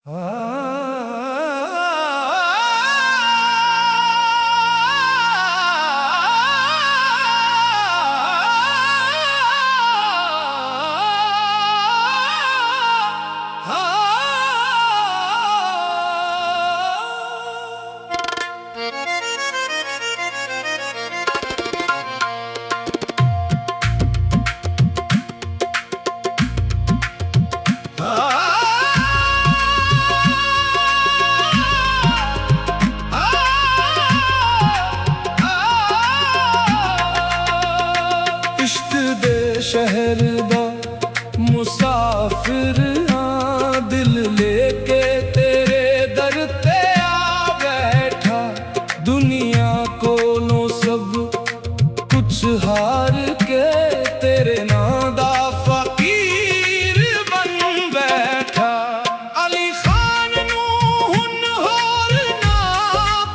इश्क दे शहर दा मुसाफिर हाँ, दिल लेके तेरे दर ते आ बैठा। दुनिया कोलों सब कुछ हार के तेरे नां दा फकीर बन बैठा। अली खान नू हुन होर ना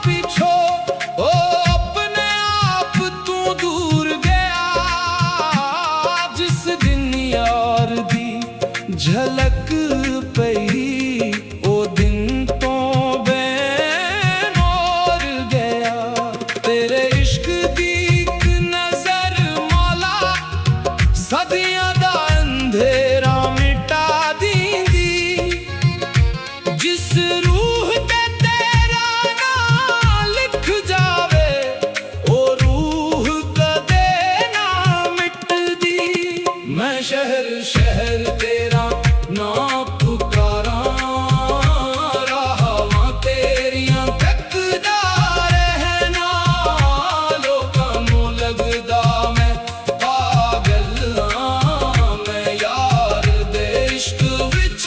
पिछो, ओ अपने आप तू दूर गया। जिस दिन यार दी झलक पई, ओ दिन तो बेनूर गया। तेरे इश्क दी इक नजर मौला सदियां दा अंधेरा मिटा दींदी। जिस रूह ते तेरा नाम लिख जावे, ओ रूह कदे ना मिटदी। मैं शहर शहर तेरा ना पुकारा, राहां तेरियां तकदा रहना। लोकां नूं लगदा मैं पागल हां, मैं यार दे इश्क विच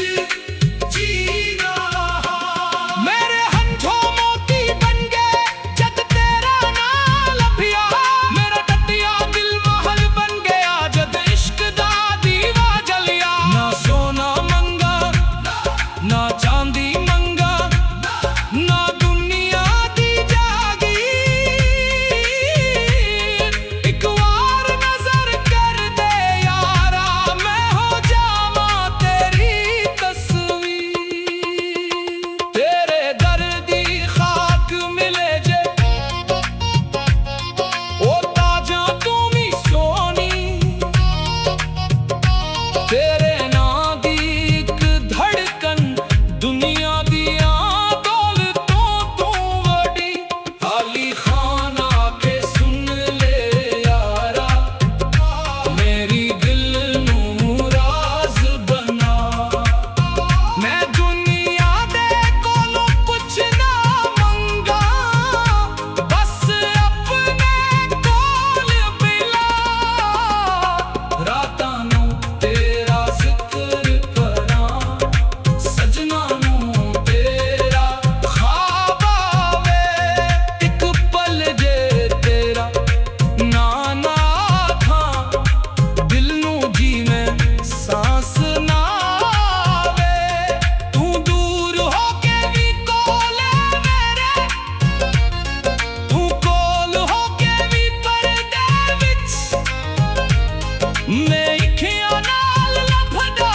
जीना हां। मेरे हंझों मोती बन गए जद तेरा नाम लभिया। मेरा टटिया दिल महल बन गया जद इश्क दा दीवा जलिया। ना सोना मंगा ना चांदी मंगा, ना दुनिया दी जागीर। एक बार नजर कर दे यारा, मैं हो जावा तेरी तस्वीर। तेरे दर दी खाक मिले जे, ओ ताजा तू भी सोनी। तेरे नां दी इक धड़कन दुनिया दियां दौलतों तू वड्डी। अली खान आके सुन ले यारा, मेरी दिल नू राज बना। मैं दुनिया दे कोलों कुछ ना मंगा, बस अपने कोल मिला। रातां नू तेरा जिक्र करां, सजना नू तेरा ख्वाब आवे। एक पल जे तेरा ना ना आखां, दिल नू जीवें सांस ना आवे। तू दूर होके भी कोल है मेरे, तू कोल होके भी पर्दे विच। मैं अखियां नाल लभदा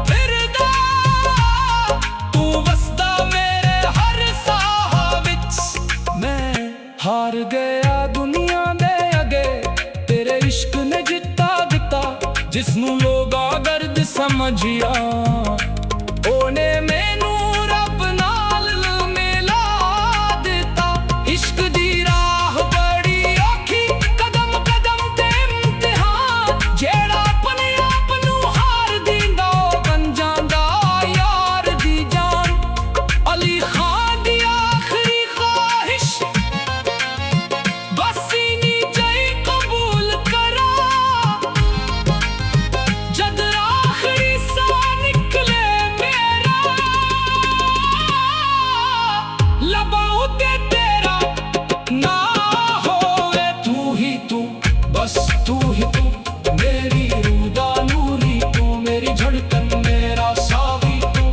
फिरदा, तू वसदा मेरे हर साह विच। मैं हार गया दुनिया दे अगे, तेरे इश्क ने जिता दिता। जिसनू लोगा दर्द समझिया, ओने मैनू रब नाल मिला दिता। इश्क दी राह बड़ी औखी, कदम कदम ते इम्तिहान। जेड़ा अपने आप नू हार दींदा, ओ बन जांदा यार दी जान। अली खान दी आखरी ख्वाहिश बस इनी जई कबूल करा। जद आखरी सा निकले मेरा, लबाऊं ते तेरा ना होवे। तू ही तू, बस तू ही तू, मेरी रूह दा नूरी तू। मेरी धड़कन मेरा सावी तू,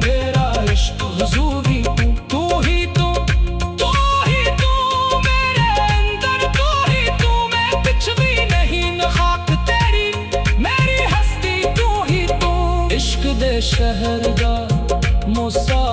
मेरा इश्क हुजूरी तू। तू ही तू, तू ही तू मेरे अंदर, तू ही तू। मैं कुछ भी नहीं न खाक तेरी, मेरी हस्ती तू ही तू। इश्क दे शहर दा मुसाफिर